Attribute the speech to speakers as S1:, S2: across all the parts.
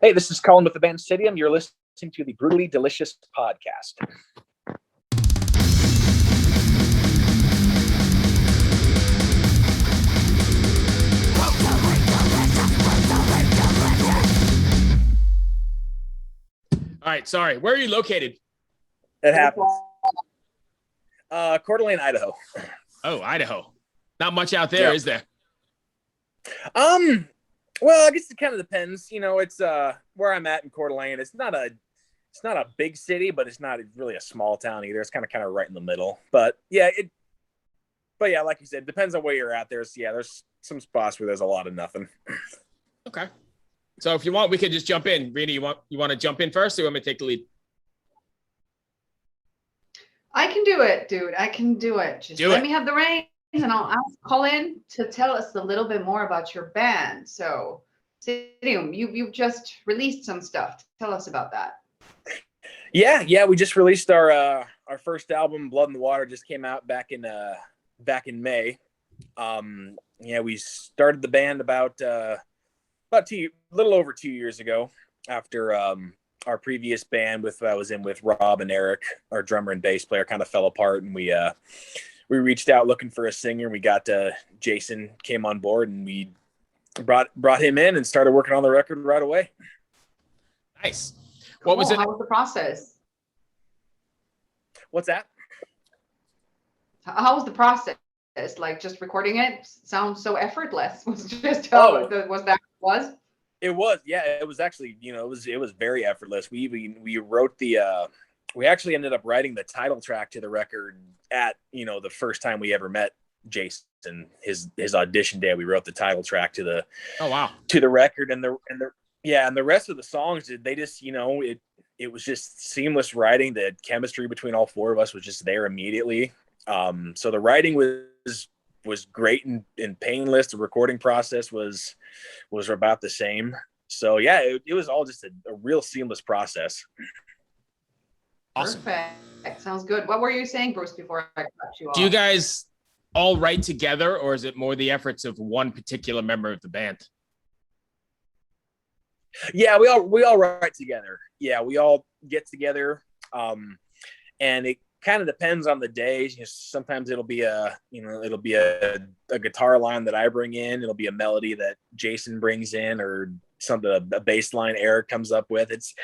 S1: Hey, this is Colin with the band Psidium. You're listening to the Brutally Delicious podcast.
S2: All right, sorry. Where are you located?
S1: It happens. Coeur d'Alene, Idaho.
S2: Oh, Idaho. Not much out there, is there?
S1: Well, I guess it kind of depends. You know, it's where I'm at in Coeur d'Alene. It's not a big city, but it's not really a small town either. It's kind of right in the middle. But yeah, like you said, it depends on where you're at. There's some spots where there's a lot of nothing.
S2: Okay. So if you want, we could just jump in. Rena, you want to jump in first, or you want me to take the lead?
S3: I can do it, dude. I can do it. Just let me have the reins, and I'll ask Colin to tell us a little bit more about your band. So, Psidium, you've just released some stuff. Tell us about that.
S1: Yeah. We just released our first album, Blood in the Water. Just came out back in May. We started the band about little over 2 years ago after our previous band I was in with Rob and Eric, our drummer and bass player, kind of fell apart, and we reached out looking for a singer. We got Jason came on board, and we brought him in and started working on the record right away.
S2: Nice. What was it?
S3: How was the process?
S1: What's that?
S3: How was the process? Like just recording it sounds so effortless. Was just was that was?
S1: It was, yeah. It was actually, it was very effortless. We wrote we actually ended up writing the title track to the record at, the first time we ever met Jason, his audition day. We wrote the title track to the to the record, and the rest of the songs, they just, it was just seamless writing. The chemistry between all four of us was just there immediately. So the writing was great and painless. The recording process was about the same. So yeah, it was all just a real seamless process.
S2: Awesome.
S3: Perfect. Sounds good. What were you saying, Bruce, before I cut you off?
S2: Do you guys all write together, or is it more the efforts of one particular member of the band?
S1: Yeah, we all write together. Yeah, we all get together. And it kind of depends on the days. Sometimes it'll be a guitar line that I bring in. It'll be a melody that Jason brings in, or a bass line Eric comes up with. It's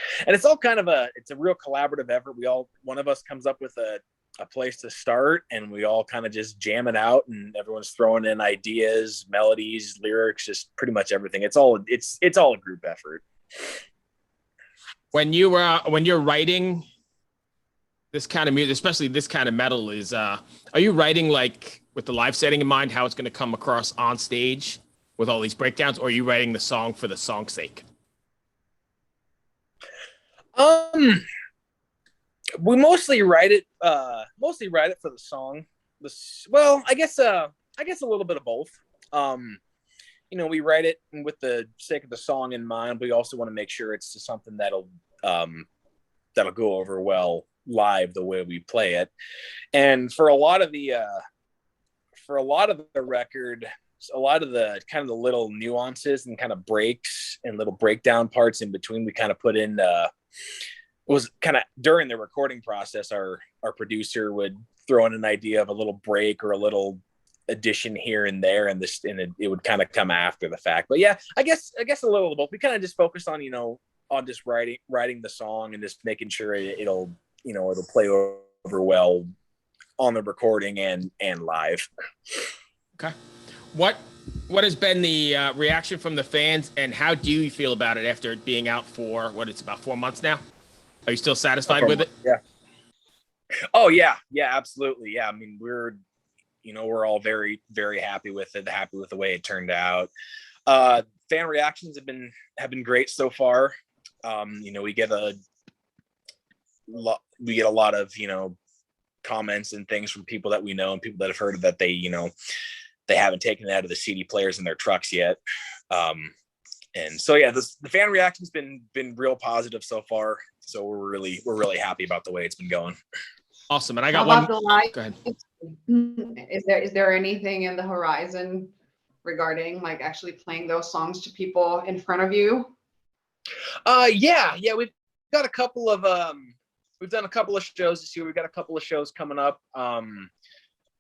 S1: all kind of it's a real collaborative effort. One of us comes up with a place to start, and we all kind of just jam it out, and everyone's throwing in ideas, melodies, lyrics, just pretty much everything. It's all a group effort.
S2: When you're writing this kind of music, especially this kind of metal, are you writing like with the live setting in mind, how it's going to come across on stage with all these breakdowns, or are you writing the song for the song's sake?
S1: We mostly write it for the song. I guess a little bit of both. We write it with the sake of the song in mind. But we also want to make sure it's just something that'll go over well live the way we play it. And for a lot of the record, a lot of the kind of the little nuances and kind of breaks and little breakdown parts in between, we kind of put in was kind of during the recording process. Our producer would throw in an idea of a little break or a little addition here and there, and it would kind of come after the fact. But yeah, I guess a little of both. We kind of just focus on just writing the song and just making sure it'll play over well on the recording and live.
S2: Okay. What has been the reaction from the fans, and how do you feel about it after it being out for it's about 4 months now? Are you still satisfied with it?
S1: Yeah. Oh yeah, absolutely. Yeah, I mean, we're all very, very happy with it. Happy with the way it turned out. Fan reactions have been great so far. We get a lot of comments and things from people that we know and people that have heard of that they haven't taken it out of the CD players in their trucks yet. And so yeah, the fan reaction's been real positive so far. So we're really happy about the way it's been going.
S2: Awesome. And I got one.
S3: Go
S2: ahead.
S3: Is there anything in the horizon regarding like actually playing those songs to people in front of you?
S1: Yeah, we've got a couple of we've done a couple of shows this year. We've got a couple of shows coming up.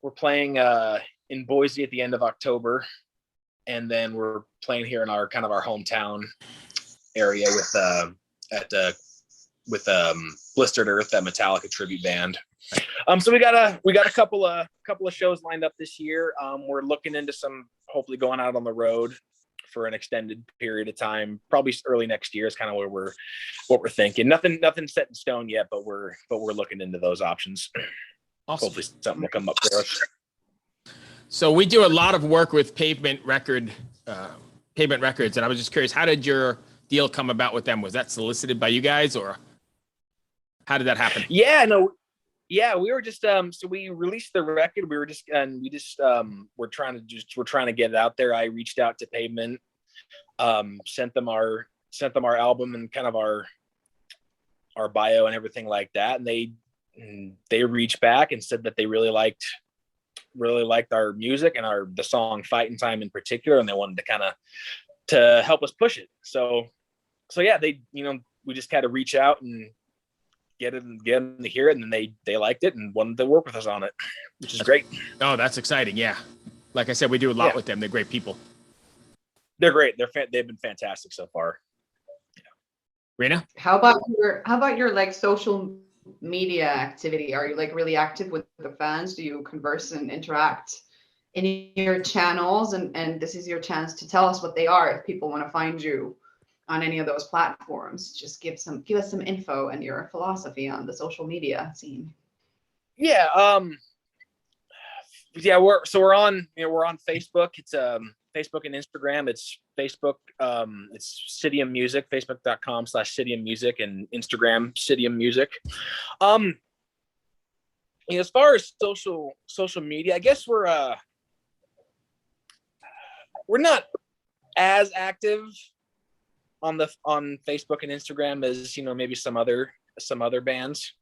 S1: We're playing in Boise at the end of October, and then we're playing here in our kind of our hometown area with Blistered Earth, that Metallica tribute band. So we got a couple of shows lined up this year. We're looking into hopefully going out on the road for an extended period of time, probably early next year is kind of what we're thinking. Nothing set in stone yet, but we're looking into those options. Awesome. Hopefully something will come up for us.
S2: So we do a lot of work with Pavement Records, and I was just curious, how did your deal come about with them? Was that solicited by you guys, or how did that happen?
S1: Yeah, we were just so we released the record. We're trying to get it out there. I reached out to Pavement, sent them our album and kind of our bio and everything like that, and they reached back and said that they really liked our music and the song Fighting Time in particular, and they wanted to help us push it. So yeah, we just kind of reach out and get them to hear it, and then they liked it and wanted to work with us on it, which is great.
S2: Oh, that's exciting. Yeah. Like I said, we do a lot with them. They're great people.
S1: They're great. They've been fantastic so far.
S2: Yeah. Rena?
S3: How about your like social media activity? Are you like really active with the fans? Do you converse and interact in your channels? And this is your chance to tell us what they are if people want to find you on any of those platforms. Just give us some info and your philosophy on the social media scene.
S1: Yeah, we're on Facebook. It's Facebook and Instagram. It's Facebook, it's Psidium Music, facebook.com/Psidium Music, and Instagram Psidium Music. As far as social media, I guess we're not as active on Facebook and Instagram as maybe some other bands.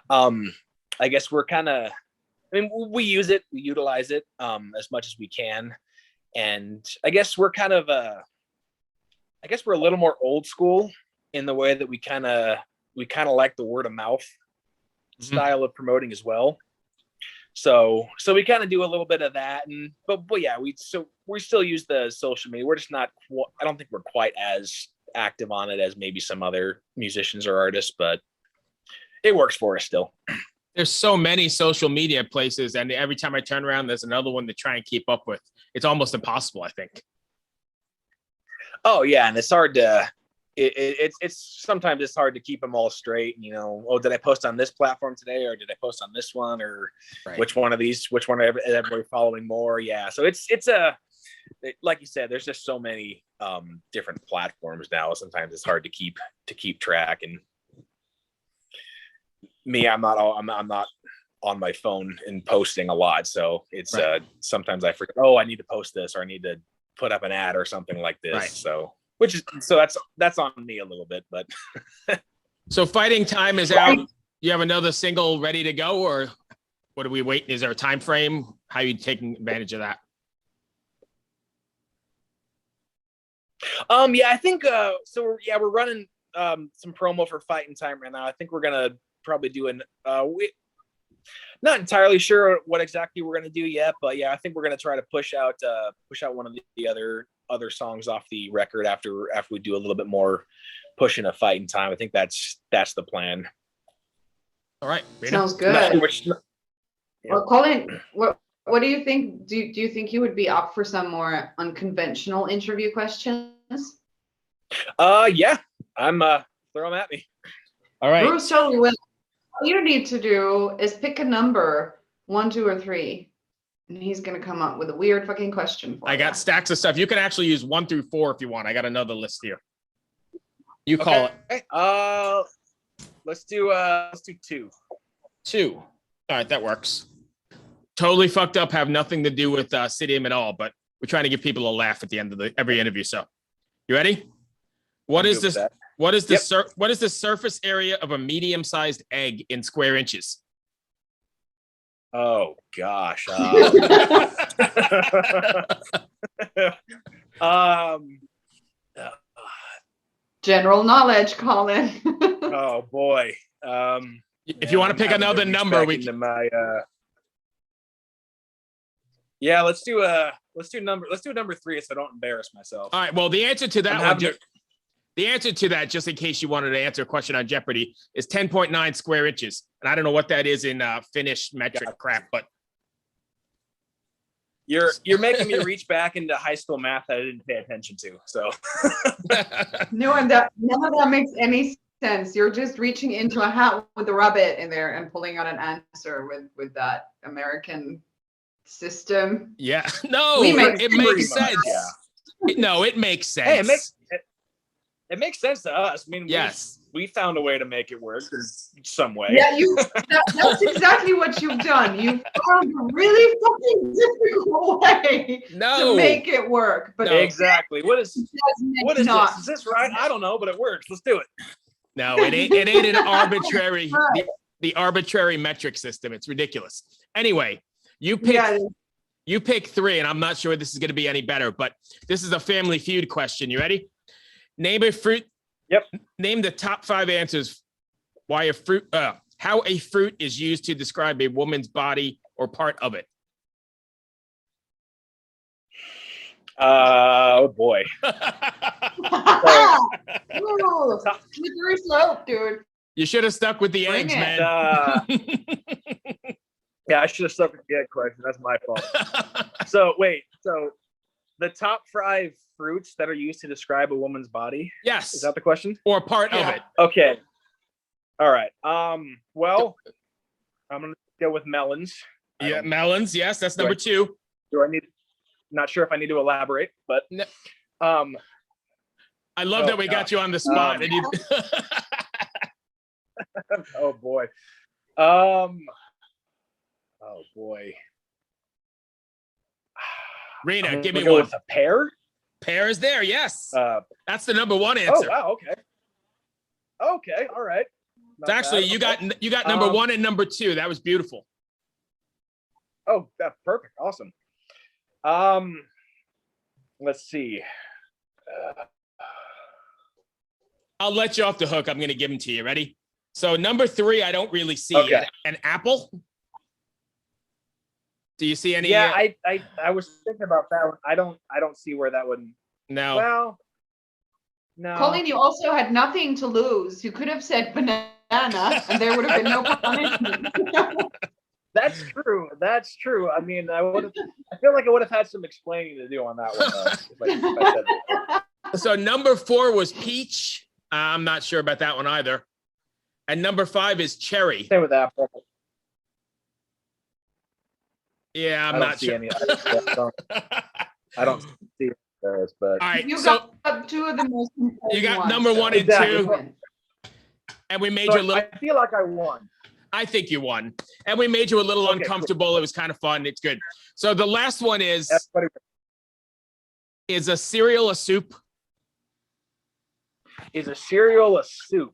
S1: I guess we're we use it, we utilize it as much as we can, and I guess we're a little more old school in the way that we kind of like the word of mouth style of promoting as well. So we kind of do a little bit of that, but yeah, we still use the social media. We're just not. I don't think we're quite as active on it as maybe some other musicians or artists, but it works for us still.
S2: There's so many social media places, and every time I turn around, there's another one to try and keep up with. It's almost impossible, I think.
S1: Oh yeah, and it's hard to. It's sometimes it's hard to keep them all straight. Did I post on this platform today, or did I post on this one, or which one is everybody following more? Yeah, so it's like you said, there's just so many different platforms now. Sometimes it's hard to keep track. And me, I'm not on my phone and posting a lot, so it's sometimes I forget. Oh, I need to post this, or I need to put up an ad or something like this. Right. So that's on me a little bit, but.
S2: So Fighting Time is out. You have another single ready to go, or what are we waiting? Is there a time frame? How are you taking advantage of that?
S1: Yeah, I think so. We're running some promo for Fighting Time right now. I think we're gonna probably do not entirely sure what exactly we're gonna do yet, but yeah, I think we're gonna try to push out one of the other songs off the record after we do a little bit more pushing a Fighting Time. I think that's the plan.
S2: All right,
S3: sounds good. Well, Colin, what do you think? Do you think you would be up for some more unconventional interview questions?
S1: Yeah, I'm throw them at me.
S2: All right,
S3: Bruce, totally will. All you need to do is pick a number, 1, 2, or 3, and he's gonna come up with a weird fucking question for you.
S2: I got stacks of stuff. You can actually use 1 through 4 if you want. I got another list here. You call it.
S1: Let's do 2.
S2: 2. All right, that works. Totally fucked up. Have nothing to do with Psidium at all, but we're trying to give people a laugh at the end of every interview. So, you ready? What is this? What is this? Yep. What is the surface area of a medium-sized egg in square inches?
S1: Oh gosh.
S3: General knowledge, Colin.
S1: Oh boy.
S2: If you want to pick another number, we can.
S1: Yeah, let's do number 3 so I don't embarrass myself.
S2: All right. Well, the answer to that the answer to that, just in case you wanted to answer a question on Jeopardy, is 10.9 square inches. And I don't know what that is in Finnish metric crap, but
S1: you're making me reach back into high school math that I didn't pay attention to. So
S3: none of that makes any sense. You're just reaching into a hat with a rabbit in there and pulling out an answer with that American system.
S2: Yeah. No, it makes sense.
S1: Yeah.
S2: No, it makes sense.
S1: Hey, it makes sense to us. I mean,
S2: yes,
S1: we found a way to make it work in some way.
S3: Yeah, that's exactly what you've done. You found a really fucking difficult way to make it work. But
S1: exactly. What is this? Is this right? I don't know, but it works. Let's do it.
S2: No, it ain't an arbitrary the arbitrary metric system. It's ridiculous. Anyway, you pick 3, and I'm not sure this is going to be any better, but this is a Family Feud question. You ready? Name a fruit.
S1: Yep.
S2: Name the top 5 answers how a fruit is used to describe a woman's body or part of it.
S1: Oh boy.
S3: Slippery slope, dude.
S2: You should have stuck with the eggs, man.
S1: Yeah, I should have stuck with the egg question. That's my fault. So the top 5 fruits that are used to describe a woman's body.
S2: Yes.
S1: Is that the question?
S2: Or part of it.
S1: Okay. All right. Well, I'm gonna go with melons.
S2: Yeah, melons. Yes, that's number 2.
S1: Do I need? Not sure if I need to elaborate, but
S2: no. I love that we got you on the spot. And you...
S1: Oh boy. Oh boy.
S2: Rena, give me one.
S1: With a pear?
S2: Pear is there, yes. That's the number 1 answer.
S1: Oh wow, okay. Okay, all right.
S2: So actually, you got number 1 and number 2. That was beautiful.
S1: Oh, that's perfect. Awesome. Let's see.
S2: I'll let you off the hook. I'm going to give them to you. Ready? So number 3, I don't really see.
S1: Okay.
S2: An apple. Do you see any?
S1: Yeah, I was thinking about that one. I don't see where that would.
S2: No.
S1: Well, no.
S3: Colin, you also had nothing to lose. You could have said banana, and there would have been no punishment.
S1: That's true. That's true. I mean, I feel like I would have had some explaining to do on that one. If I said that.
S2: So number 4 was peach. I'm not sure about that one either. And number 5 is cherry.
S1: Same with apple.
S2: Yeah, I'm not sure.
S1: I don't see those, but
S2: all right.
S3: You
S2: so
S3: got 2 of the most important
S2: you got
S3: ones,
S2: number 1 and 2, and we made you a little.
S1: I feel like I won.
S2: I think you won, and we made you a little uncomfortable. Cool. It was kind of fun. It's good. So the last one is a cereal a soup?
S1: Is a cereal a soup?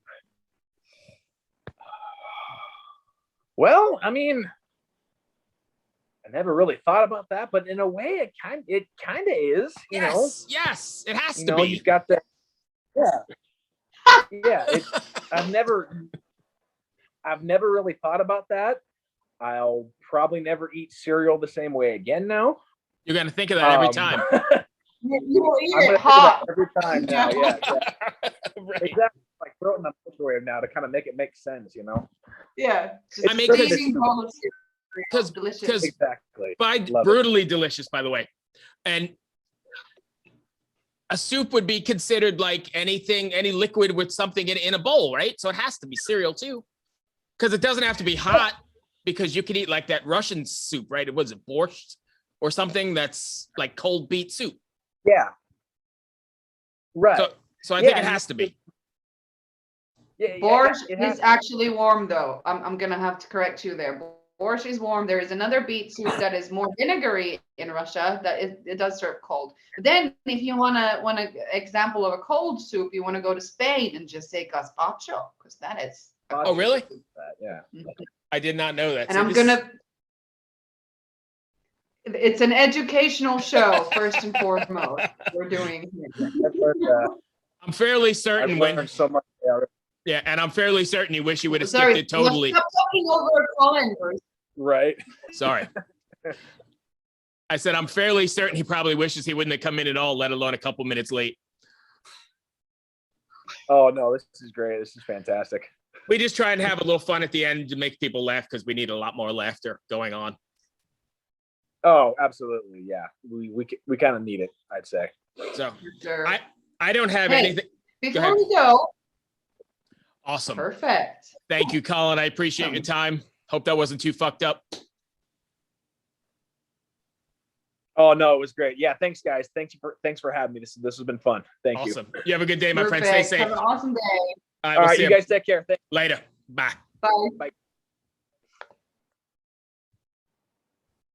S1: Well, I mean, I never really thought about that, but in a way, it kind of is. You know?
S2: Yes, it has to be.
S1: You've got that. Yeah. I've never really thought about that. I'll probably never eat cereal the same way again now.
S2: You're gonna think of that every time.
S3: You will eat
S1: I'm
S3: it hot
S1: every time now. Yeah.
S2: Right.
S1: Exactly. Like throw it in the microwave now to kind of make it make sense, you know?
S3: Yeah.
S2: I make it
S3: because delicious.
S1: Exactly.
S2: Brutally delicious, by the way. And a soup would be considered like anything, any liquid with something in a bowl, right? So it has to be cereal too. Because it doesn't have to be hot, because you can eat like that Russian soup, right? It was borscht or something that's like cold beet soup.
S1: Yeah. Right.
S2: So I think it has to be.
S3: Yeah, borscht is actually warm, though. I'm gonna have to correct you there. Borscht is warm. There is another beet soup that is more vinegary in Russia that it does serve cold. But then, if you want an example of a cold soup, you want to go to Spain and just say gazpacho, because that is.
S2: Oh, really?
S1: Yeah.
S2: I did not know that.
S3: And it's an educational show, first and foremost, we're doing here.
S2: I'm fairly certain
S1: I've
S2: when.
S1: learned so much.
S2: Yeah, and I'm fairly certain you wish you would have skipped
S3: Sorry,
S2: it totally.
S3: Stop talking over Colin, Bruce.
S1: Right.
S2: Sorry. I said I'm fairly certain he probably wishes he wouldn't have come in at all, let alone a couple minutes late.
S1: Oh no, this is great. This is fantastic.
S2: We just try and have a little fun at the end to make people laugh because we need a lot more laughter going on.
S1: Oh, absolutely. Yeah. We kind of need it, I'd say.
S2: So
S3: Sure.
S2: I don't have anything.
S3: Before we go.
S2: Awesome.
S3: Perfect.
S2: Thank you, Colin. I appreciate your time. Hope that wasn't too fucked up.
S1: Oh no, it was great. Yeah, thanks guys. Thanks for having me. This has been fun. Thank you.
S2: Awesome. You have a good day, my
S3: Perfect.
S2: friend. Stay safe.
S3: Have an awesome day.
S2: All
S1: All right, you guys take care.
S2: Later. Bye.
S3: Bye.
S1: Bye.